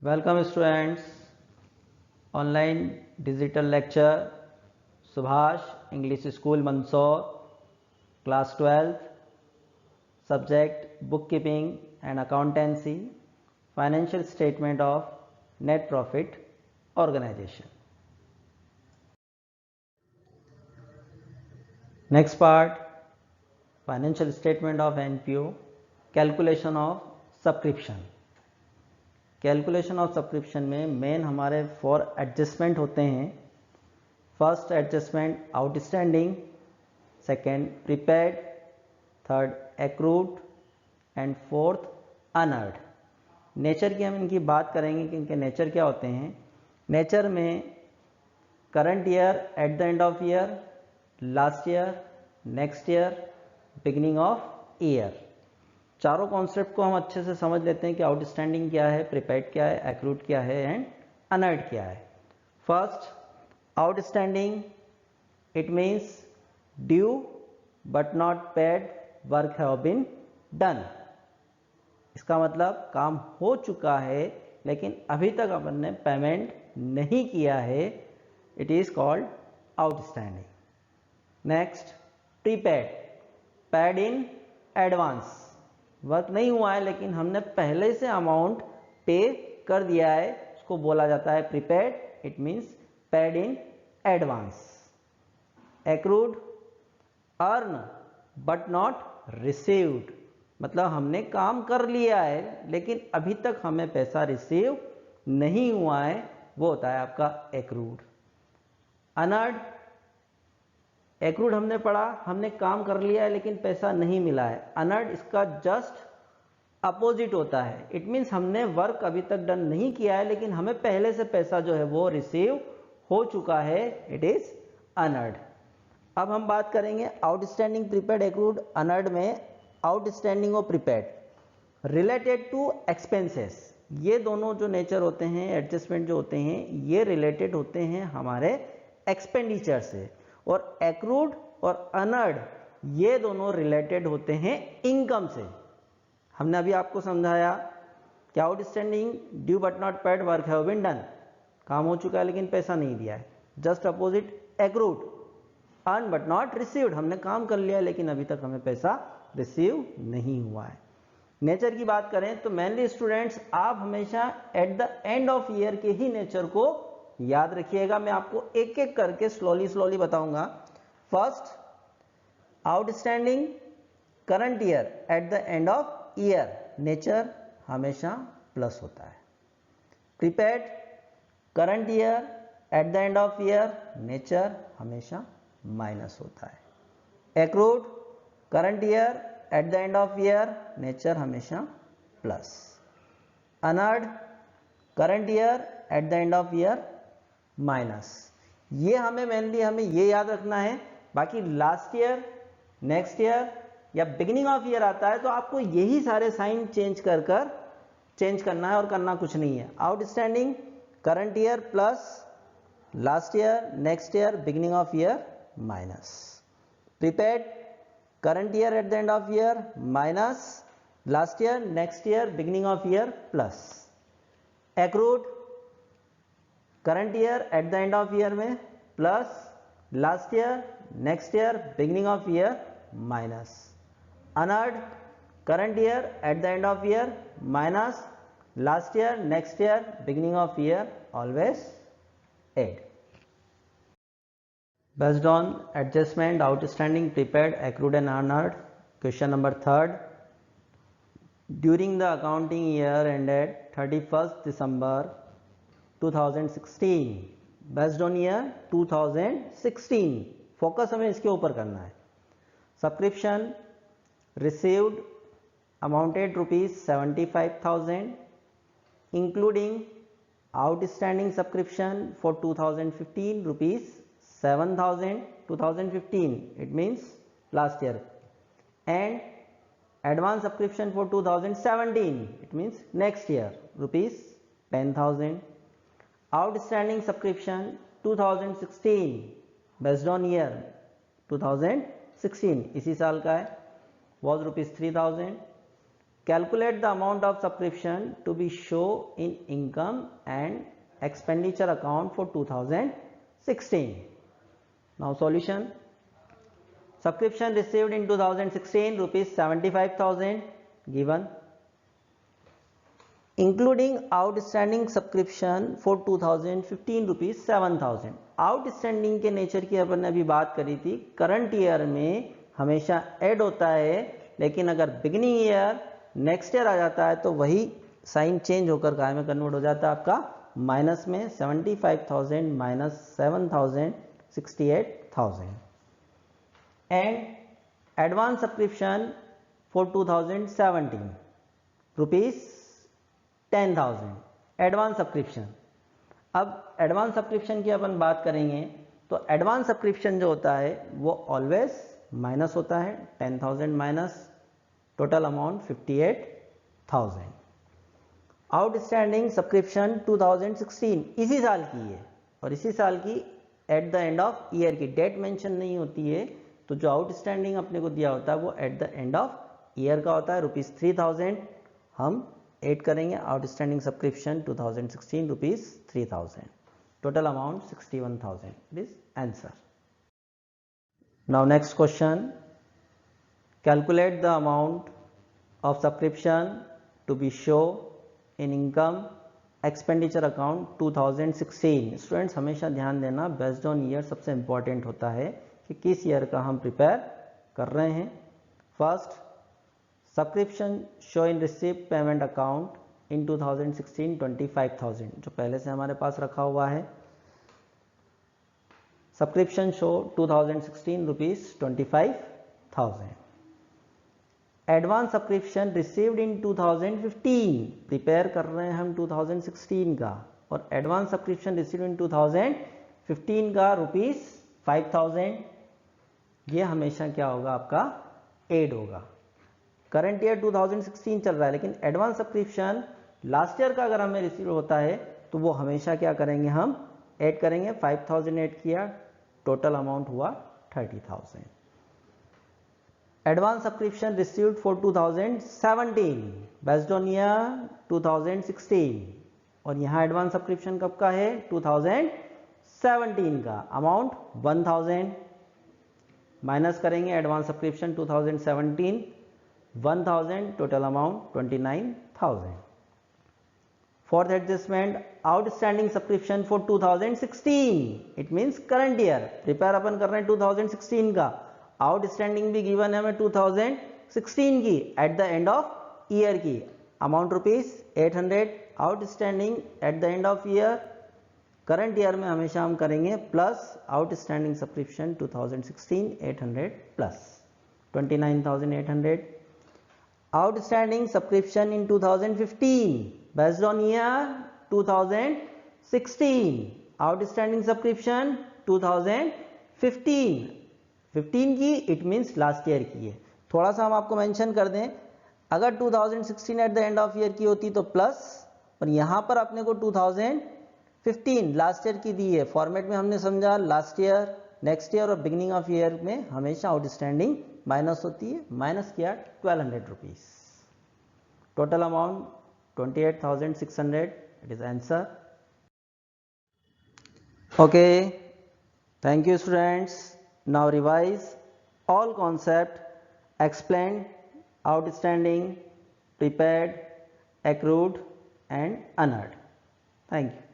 Welcome students, online digital lecture, Subhash, English School Mandsaur, class 12th, subject bookkeeping and accountancy, financial statement of net profit organization. Next part, financial statement of NPO, calculation of subscription. Calculation of subscription में main हमारे 4 adjustment होते हैं। First adjustment outstanding, second prepaid, third accrued and fourth unearned. Nature की हम इनकी बात करेंगे कि इनके नेचर क्या होते हैं। नेचर में current year at the end of year, last year, next year, beginning of year. चारों कॉन्सेप्ट को हम अच्छे से समझ लेते हैं कि आउटस्टैंडिंग क्या है, प्रीपेड क्या है, एक्रूड क्या है एंड अनअर्ड क्या है। First outstanding, it means due but not paid work have been done. इसका मतलब काम हो चुका है लेकिन अभी तक अपन ने पेमेंट नहीं किया है, it is called outstanding. Next prepaid, paid in advance, work नहीं हुआ है लेकिन हमने पहले से अमाउंट पे कर दिया है, उसको बोला जाता है prepaid, it means paid in advance. Accrued, earn but not received, मतलब हमने काम कर लिया है लेकिन अभी तक हमें पैसा रिसीव नहीं हुआ है, वो होता है आपका एक्रूड। अनअर्ड, एक्रूड हमने पढ़ा, हमने काम कर लिया है लेकिन पैसा नहीं मिला है। अनअर्ड इसका जस्ट अपोजिट होता है, इट मीन्स हमने वर्क अभी तक डन नहीं किया है लेकिन हमें पहले से पैसा जो है वो रिसीव हो चुका है, इट इज अनअर्ड। अब हम बात करेंगे आउटस्टैंडिंग, प्रीपेड, एक्रूड, अनअर्ड में आउटस्टैंडिंग और प्रीपेड रिलेटेड टू एक्सपेंसेस। ये दोनों जो नेचर होते हैं, एडजस्टमेंट जो होते हैं, ये रिलेटेड होते हैं हमारे एक्सपेंडिचर से, और एक्रूड और अनअर्ड ये दोनों रिलेटेड होते हैं इनकम से। हमने अभी आपको समझाया कि outstanding due but not paid work have been done, काम हो चुका है लेकिन पैसा नहीं दिया है। Just opposite accrued, earn but not received, हमने काम कर लिया है लेकिन अभी तक हमें पैसा रिसीव नहीं हुआ है। नेचर की बात करें तो मेनली स्टूडेंट्स आप हमेशा eight the end of year के ही नेचर को याद रखिएगा। मैं आपको एक एक करके स्लोली बताऊंगा। First outstanding current year at the end of year, nature हमेशा प्लस होता है। Prepaid current year at the end of year, nature हमेशा माइनस होता है। Accrued current year at the end of year, nature हमेशा plus. Unearned current year at the end of year minus. ये हमें mainly ये याद रखना है। बाकी लास्ट ईयर, नेक्स्ट ईयर या बिगिनिंग ऑफ ईयर आता है तो आपको यही सारे साइन चेंज करना है और करना कुछ नहीं है। Outstanding current year plus, last year, next year, beginning of year minus. Prepaid current year at the end of year minus, last year, next year, beginning of year plus. Accrued current year at the end of year में plus, last year, next year, beginning of year minus. Unearned current year at the end of year minus, last year, next year, beginning of year always add. Based on adjustment, outstanding, prepaid, accrued and unearned, question number 3rd, during the accounting year ended 31st December 2016, based on year 2016, focus हमें इसके ऊपर करना है। Subscription received amounted ₹75,000 including outstanding subscription for 2015 ₹7,000, 2015 it means last year, and advance subscription for 2017 it means next year ₹10,000. Outstanding subscription 2016 based on year 2016 इसी साल का है, was ₹3,000. calculate the amount of subscription to be shown in income and expenditure account for 2016. Now solution. Subscription received in 2016 rupees 75,000 given, including outstanding subscription for 2015 rupees 7,000. Outstanding के nature की अपन ने अभी बात करी थी, करंट ईयर में हमेशा add होता है, लेकिन अगर बिगिनिंग ईयर नेक्स्ट ईयर आ जाता है तो वही साइन चेंज होकर काय में कन्वर्ट हो जाता है आपका माइनस में, 75,000 minus 7,000 68,000. And advance subscription for 2017 rupees 10,000 advance subscription. अब एडवांस सब्सक्रिप्शन की अपन बात करेंगे तो एडवांस सब्सक्रिप्शन जो होता है वो ऑलवेज माइनस होता है, 10,000 minus total amount 58,000. Outstanding subscription 2016 इसी साल की है और इसी साल की at the end of year की डेट मेंशन नहीं होती है, तो जो आउटस्टैंडिंग अपने को दिया होता है वो at the end of year का होता है रुपीज 3,000. हम ऐड करेंगे outstanding subscription 2016 rupees 3,000, total amount 61,000. This answer. Now next question. Calculate the amount of subscription to be show in income expenditure account 2016. Students हमेशा ध्यान देना, बेस्ड ऑन ईयर सबसे important होता है कि किस ईयर का हम प्रिपेयर कर रहे हैं. First, subscription show in receive payment account in 2016 25,000, जो पहले से हमारे पास रखा हुआ है. Subscription show 2016 rupees 25,000. Advance subscription received in 2015, prepare कर रहे हैं हम 2016 का, और एडवांस सब्सक्रिप्शन रिसीव्ड इन 2015 का रुपीज 5,000. ये हमेशा क्या होगा आपका एड होगा. करंट ईयर 2016 चल रहा है, लेकिन एडवांस सब्सक्रिप्शन लास्ट ईयर का अगर हमें रिसीव होता है तो वो हमेशा क्या करेंगे, हम ऐड करेंगे. 5,000 ऐड किया, टोटल अमाउंट हुआ 30,000. Advance subscription received for 2017 based on year 2016, और यहाँ एडवांस सब्सक्रिप्शन कब का है 2017 का. अमाउंट 1,000 माइनस करेंगे advance subscription 2017 1,000, total amount 29,000. Fourth adjustment, outstanding subscription for 2016, it means current year, prepare अपन कर रहे हैं 2016 का. आउटस्टैंडिंग भी गिवन है हमें 2016 की at the end of year की. Amount rupees 800. Outstanding at the end of year, current year में हमेशा हम करेंगे plus outstanding subscription 2016 800 plus 29,800. Outstanding subscription in 2015 based on year 2016. Outstanding subscription 2015 15 की, इट मींस लास्ट ईयर की है. थोड़ा सा हम आपको मेंशन कर दें, अगर 2016 eight the end of year की होती तो प्लस, और यहां पर अपने को 2015 लास्ट ईयर की दी है. फॉर्मेट में हमने समझा लास्ट ईयर, नेक्स्ट ईयर और बिगिनिंग ऑफ ईयर में हमेशा आउटस्टैंडिंग माइनस होती है. माइनस किया 1,200 rupees, total amount 28,600. It is answer. Okay, thank you students. Now revise all concept explained, outstanding, prepaid, accrued and unearned. Thank you.